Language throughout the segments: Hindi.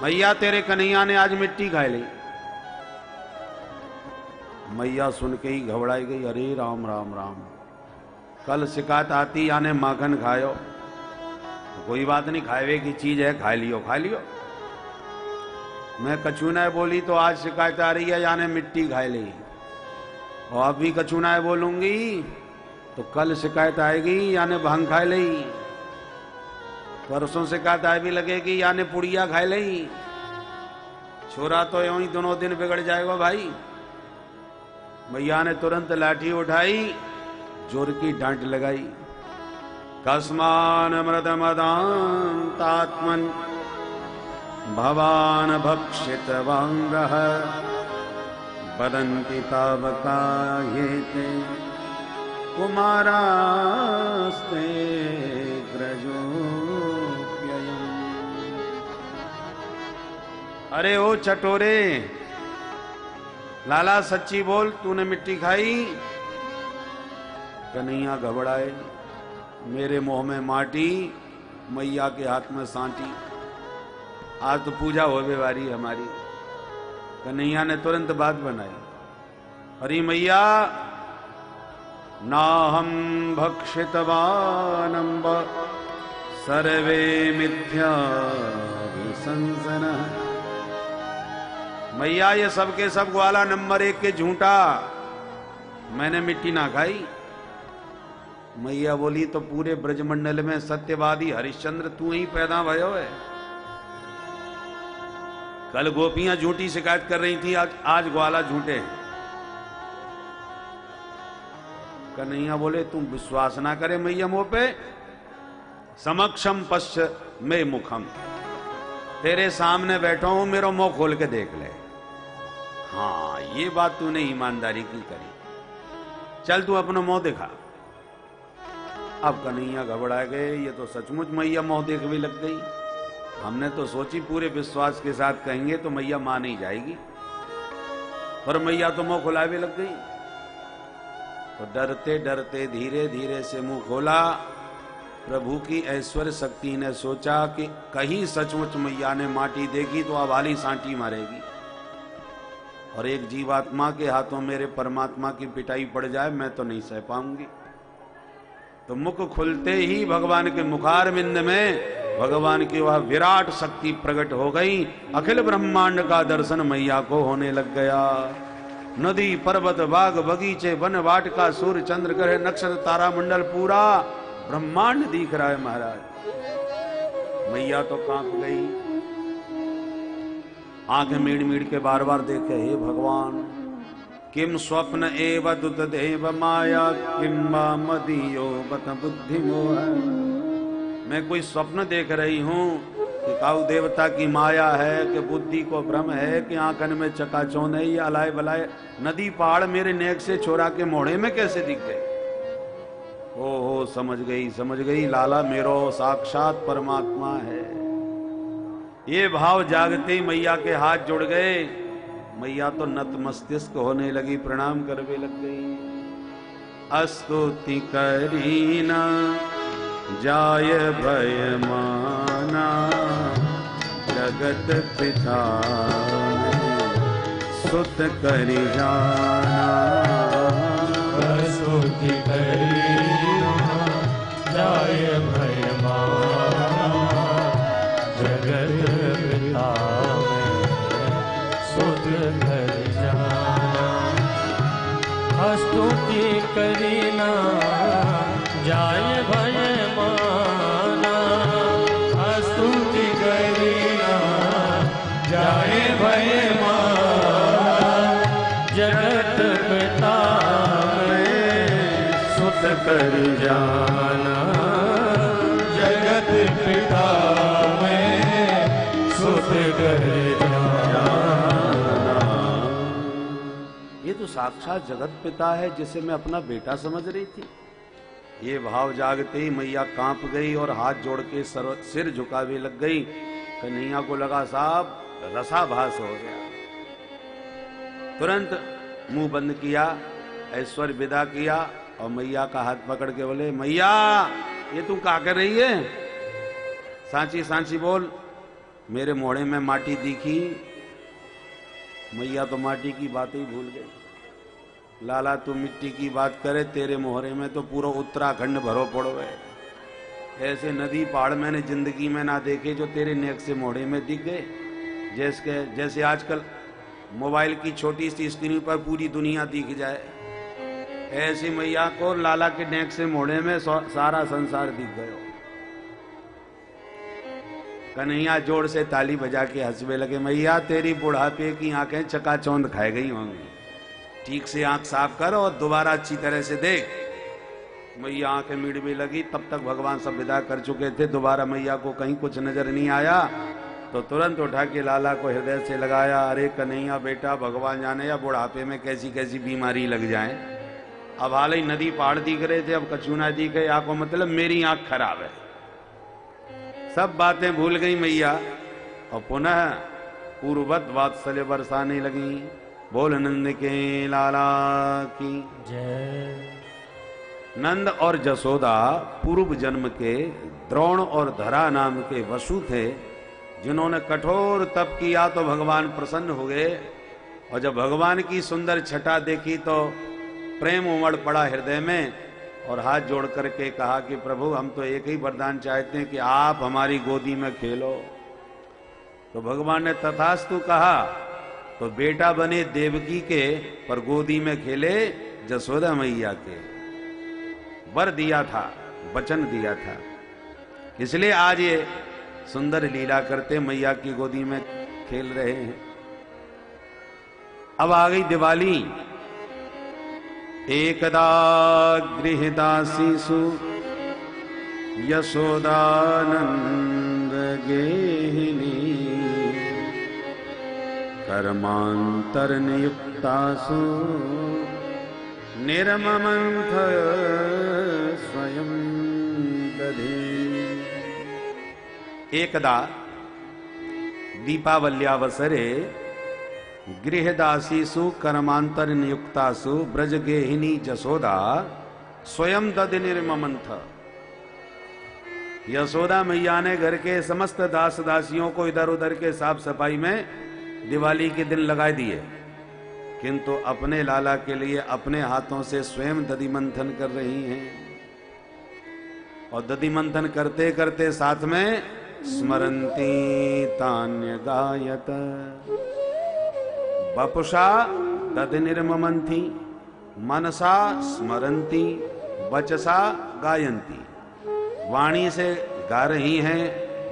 मैया तेरे कन्हैया ने आज मिट्टी खा ली। मैया सुन के ही घबराई गई, अरे राम राम राम, कल शिकायत आती याने माखन खायो, तो कोई बात नहीं, खावे की चीज है, खा लियो खा लियो। मैं कछुना बोली तो आज शिकायत आ रही है याने मिट्टी खा ली, और अभी कछुना बोलूंगी तो कल शिकायत आएगी याने भांग खा ली, परसों शिकायत आए भी लगेगी याने पुड़िया खा ली। छोरा तो यूं ही दोनों दिन बिगड़ जाएगा भाई। मैया ने तुरंत लाठी उठाई, जोर की डांट लगाई। कस्मान मृद मदान्तात्मन भवान भक्षित वांगः वदन्ति तावका येते कुमारास्ते ग्रजोप्ययम्। अरे ओ चटोरे, लाला सच्ची बोल, तूने मिट्टी खाई? कन्हैया घबराए, मेरे मुंह में माटी, मैया के हाथ में सांटी, आज तो पूजा होवे वारी हमारी। कन्हैया ने तुरंत बात बनाई, अरे मैया, नाहं भक्षितवानंब सर्वे मिथ्या विसंसनः। मैया ये सब के सब ग्वाला नंबर 1 के झूठा, मैंने मिट्टी ना खाई। मैया बोली तो पूरे ब्रजमंडल में सत्यवादी हरिश्चंद्र तू ही पैदा भयो है। कल गोपियां झूठी शिकायत कर रही थी, आज ग्वाला झूठे हैं। कन्हैया बोले तुम विश्वास ना करे मैया मुंह पे, समक्षम पश्च में मुखम, तेरे सामने बैठा हूं, मेरा मुंह खोल के देख ले। हाँ ये बात तूने ईमानदारी की करी, चल तू अपना मुंह दिखा। अब कन्हैया घबरा गए, ये तो सचमुच मैया मुंह देख भी लग गई। हमने तो सोची पूरे विश्वास के साथ कहेंगे तो मैया मान ही जाएगी, पर मैया तो मुंह खुला भी लग गई। तो डरते डरते धीरे धीरे से मुंह खोला। प्रभु की ऐश्वर्य शक्ति ने सोचा कि कहीं सचमुच मैया ने माटी देगी तो अब वाली सांटी मारेगी, और एक जीवात्मा के हाथों मेरे परमात्मा की पिटाई पड़ जाए मैं तो नहीं सह पाऊंगी। तो मुख खुलते ही भगवान के मुखारविंद में भगवान की वह विराट शक्ति प्रकट हो गई। अखिल ब्रह्मांड का दर्शन मैया को होने लग गया। नदी पर्वत बाग बगीचे वन वाटिका सूर्य चंद्र ग्रह नक्षत्र तारा मंडल पूरा ब्रह्मांड दिख रहा है महाराज। मैया तो कांप गई, आंखें मीड़ मीड़ के बार बार देखे, हे भगवान किम स्वप्न एव दुत देव माया किम मदीयो बत बुद्धि मोह। मैं कोई स्वप्न देख रही हूं कि काऊ देवता की माया है, कि बुद्धि को भ्रम है, कि आंखन में चकाचौंध है, ये अलाय बलाय नदी पहाड़ मेरे नेक से छोरा के मोड़े में कैसे दिख गए। ओहो समझ गई लाला मेरो साक्षात परमात्मा है। ये भाव जागते ही मैया के हाथ जुड़ गए। मैया तो नतमस्तक होने लगी, प्रणाम करने लग गई। स्तुति करीना जाय भय माना जगत पिता सुत करि जाना। स्तुति करीना जाय भय माना जगत पिता सुत करि जाना। स्तुति करीना जाय भय माना, स्तुति करीना जाय भय माना जगत पिता में सुत कर जाना। जगत पिता में सुत कर जाना। ये तो साक्षात जगत पिता है जिसे मैं अपना बेटा समझ रही थी। ये भाव जागते ही मैया कांप गई और हाथ जोड़ के सिर झुकावे लग गई। कन्हैया को लगा साहब रसाभास हो गया। तुरंत मुंह बंद किया, ऐश्वर्य विदा किया और मैया का हाथ पकड़ के बोले, मैया ये तू क्या कर रही है? सांची सांची बोल। मेरे मोड़े में माटी दिखी, मैया तो माटी की बात ही भूल गई। लाला तू मिट्टी की बात करे, तेरे मोहरे में तो पूरा उत्तराखंड भरो पड़ो है। ऐसे नदी पहाड़ मैंने जिंदगी में ना देखे जो तेरे नेक से मोहरे में दिख गए। जैसे आजकल मोबाइल की छोटी सी स्क्रीन पर पूरी दुनिया दिख जाए, ऐसी मैया को लाला के नेक से मोहरे में सारा संसार दिख गयो। कन्हैया जोर से ताली बजा के हंसने लगे। मैया तेरी बुढ़ापे की आंखें चकाचौंध खाए गई होंगी, ठीक से आंख साफ कर और दोबारा अच्छी तरह से देख। मैया आंखें मिड़ने लगी। तब तक भगवान सब विदा कर चुके थे। दोबारा मैया को कहीं कुछ नजर नहीं आया तो तुरंत उठा के लाला को हृदय से लगाया। अरे कन्हैया बेटा, भगवान जाने या बुढ़ापे में कैसी कैसी बीमारी लग जाए। अब हाल ही नदी पहाड़ दिख रहे थे, अब कछूना दिख गई। आंखों मतलब मेरी आंख खराब है। सब बातें भूल गई मैया और पुनः पूर्ववत वात्सल्य बरसाने लगी। बोल नंद के लाला की जय। नंद और जसोदा पूर्व जन्म के द्रोण और धरा नाम के वसु थे, जिन्होंने कठोर तप किया तो भगवान प्रसन्न हो गए। और जब भगवान की सुंदर छटा देखी तो प्रेम उमड़ पड़ा हृदय में और हाथ जोड़ करके कहा कि प्रभु हम तो एक ही वरदान चाहते हैं कि आप हमारी गोदी में खेलो। तो भगवान ने तथास्तु कहा। तो बेटा बने देवकी के पर गोदी में खेले जसोदा मैया के। वर दिया था, वचन दिया था, इसलिए आज ये सुंदर लीला करते मैया की गोदी में खेल रहे हैं। अब आ गई दिवाली। एकदा गृहदासीसु यशोदानंद गेहिनी कर्मांतर नियुक्तासु निर्ममंथ स्वयं दधे। एकदा दीपावल्यावसरे गृहदासीसु कर्मांतर नियुक्तासु ब्रजगेहिनी जसोदा स्वयं दधि निर्ममंथ। यशोदा मैया ने घर के समस्त दास दासियों को इधर उधर के साफ सफाई में दिवाली के दिन लगा दिए, किंतु अपने लाला के लिए अपने हाथों से स्वयं दधि मंथन कर रही हैं। और दधि मंथन करते करते साथ में स्मरन्ति तान्य गायत वपुषा दधि निर्ममंथी मनसा स्मरन्ति वचसा गायन्ति। वाणी से गा रही हैं,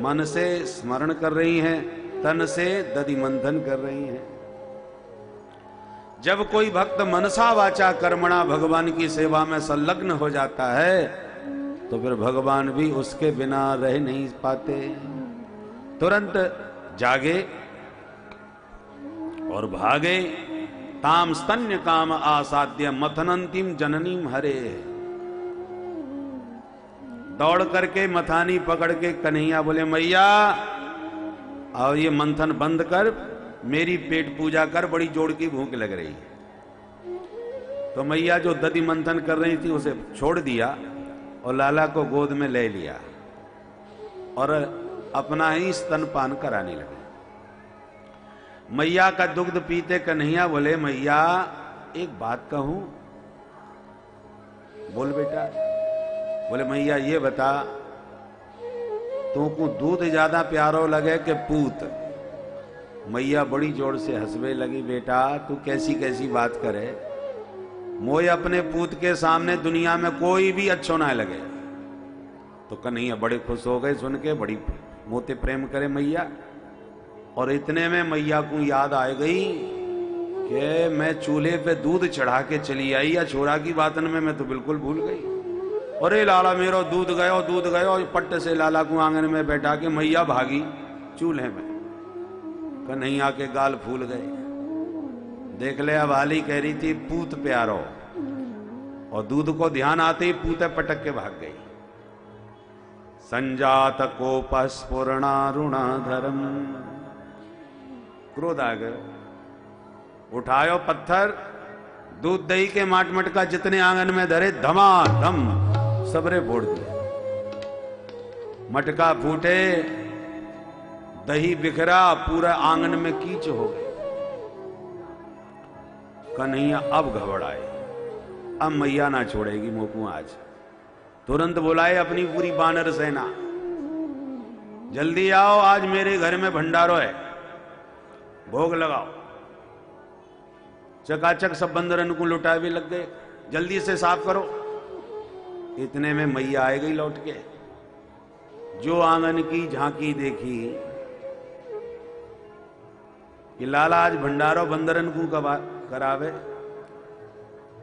मन से स्मरण कर रही हैं, तन से दधि मंथन कर रही हैं। जब कोई भक्त मनसा वाचा कर्मणा भगवान की सेवा में संलग्न हो जाता है तो फिर भगवान भी उसके बिना रह नहीं पाते। तुरंत जागे और भागे। ताम स्तन्य काम आसाद्य मथनंतिम जननीम हरे। दौड़ करके मथानी पकड़ के कन्हैया बोले मैया और ये मंथन बंद कर, मेरी पेट पूजा कर, बड़ी जोड़ की भूख लग रही है। तो मैया जो दधि मंथन कर रही थी उसे छोड़ दिया और लाला को गोद में ले लिया और अपना ही स्तनपान कराने लगे। मैया का दुग्ध पीते कन्हैया बोले मैया एक बात कहूं। बोल बेटा। बोले मैया ये बता, तुमको दूध ज्यादा प्यारो लगे कि पूत? मैया बड़ी जोर से हंसने लगी। बेटा तू कैसी कैसी बात करे, मोए अपने पूत के सामने दुनिया में कोई भी अच्छो ना लगे। तो कन्हैया बड़े खुश हो गए सुन के, बड़ी मोते प्रेम करे मैया। और इतने में मैया को याद आ गई कि मैं चूल्हे पे दूध चढ़ा के चली आई, या छोरा की बातन में मैं तो बिल्कुल भूल गई। अरे लाला मेरो दूध गयो। पट्ट से लाला को आंगन में बैठा के मैया भागी चूल्हे में। कन्हैया के गाल फूल गए। देख ले अब हाली कह रही थी पूत प्यारो, और दूध को ध्यान आते ही पूते पटक के भाग गई। संजात कोपस्फुरणारुणा धर्म। क्रोध आ गए। उठायो पत्थर, दूध दही के माट मटका जितने आंगन में धरे धमाधम सबरे फोड़ दिए। मटका फूटे, दही बिखरा, पूरा आंगन में कीच हो गई। कन्हैया अब घबराए, अब मैया ना छोड़ेगी मोकू आज। तुरंत बुलाए अपनी पूरी बानर सेना, जल्दी आओ, आज मेरे घर में भंडारो है, भोग लगाओ। चकाचक सब बंदरन को लुटाए भी लग गए, जल्दी से साफ करो। इतने में मैया आ गई लौट के। जो आंगन की झांकी देखी कि लाला आज भंडारो बंदरन को करावे,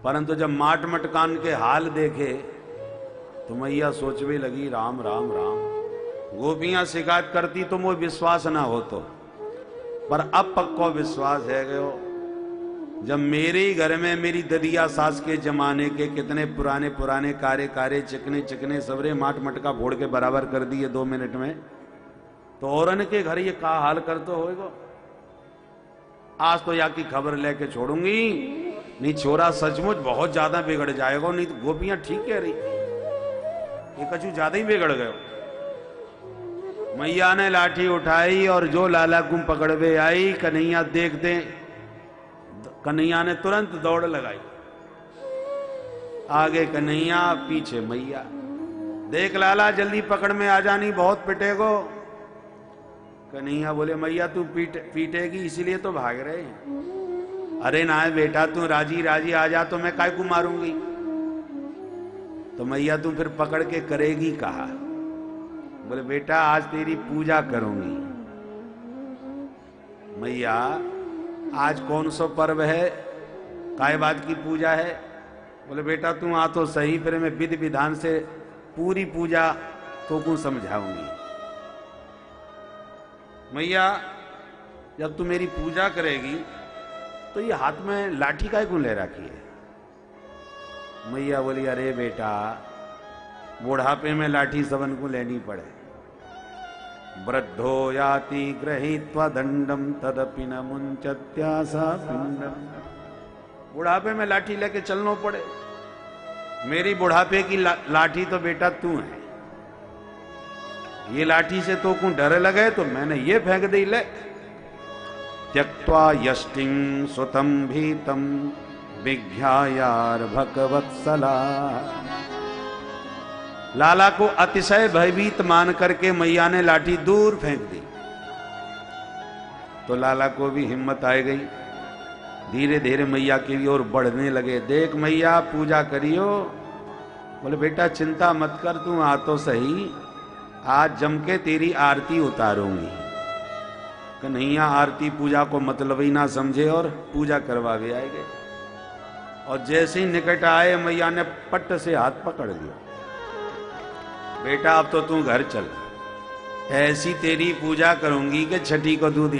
परंतु जब माट मटकान के हाल देखे तो मैया सोचने लगी, राम राम राम, गोपियां शिकायत करती तो मुझे विश्वास ना हो तो, पर अब पक्को विश्वास है गयो। जब मेरे ही घर में मेरी ददिया सास के जमाने के कितने पुराने पुराने कारे चिकने चिकने सबरे माट मटका फोड़ के बराबर कर दिए 2 मिनट में, तो औरन के घर ये का हाल कर तो होएगा। आज तो या की खबर लेके छोड़ूंगी, नहीं छोरा सचमुच बहुत ज्यादा बिगड़ जाएगा। नहीं तो गोपियां ठीक कह रही, ये कछु ज्यादा ही बिगड़ गए। मैया ने लाठी उठाई और जो लाला को पकड़वे आई, कन्हैया देखते, कन्हैया ने तुरंत दौड़ लगाई। आगे कन्हैया, पीछे मैया। देख लाला, जल्दी पकड़ में आ जानी, बहुत पिटेगो। कन्हैया बोले, मैया तू पीटेगी इसीलिए तो भाग रहे हैं। अरे ना बेटा, तू राजी राजी आ जा तो मैं काय को मारूंगी। तो मैया तू फिर पकड़ के करेगी कहा? बोले बेटा आज तेरी पूजा करूंगी। मैया आज कौन सा पर्व है, काय बात की पूजा है? बोले बेटा तू आ तो सही, फिर मैं विधि विधान से पूरी पूजा तो को समझाऊंगी। मैया जब तू मेरी पूजा करेगी तो ये हाथ में लाठी काय को ले रखी है? मैया बोली, अरे बेटा बुढ़ापे में लाठी सबन को लेनी पड़े। वृद्धो याति गृहीत्वा दंडम तदपि न मुंचत्यासा पिंडम। बुढ़ापे में लाठी लेके चलना पड़े। मेरी बुढ़ापे की लाठी तो बेटा तू है। ये लाठी से तो को डर लगे तो मैंने ये फेंक दी ले। त्यक्त्वा यष्टिं सुतम भीतम विज्ञायार भगवत्सला। लाला को अतिशय भयभीत मान करके मैया ने लाठी दूर फेंक दी। तो लाला को भी हिम्मत आ गई, धीरे धीरे मैया की ओर बढ़ने लगे। देख मैया पूजा करियो। बोले बेटा चिंता मत कर, तू आ तो सही, आज जम के तेरी आरती उतारूंगी। कन्हैया आरती पूजा को मतलब ही ना समझे और पूजा करवावे आए गए। और जैसे ही निकट आए मैया ने पट्ट से हाथ पकड़ लिया। बेटा अब तो तू घर चल, ऐसी तेरी पूजा करूंगी कि छठी को दूध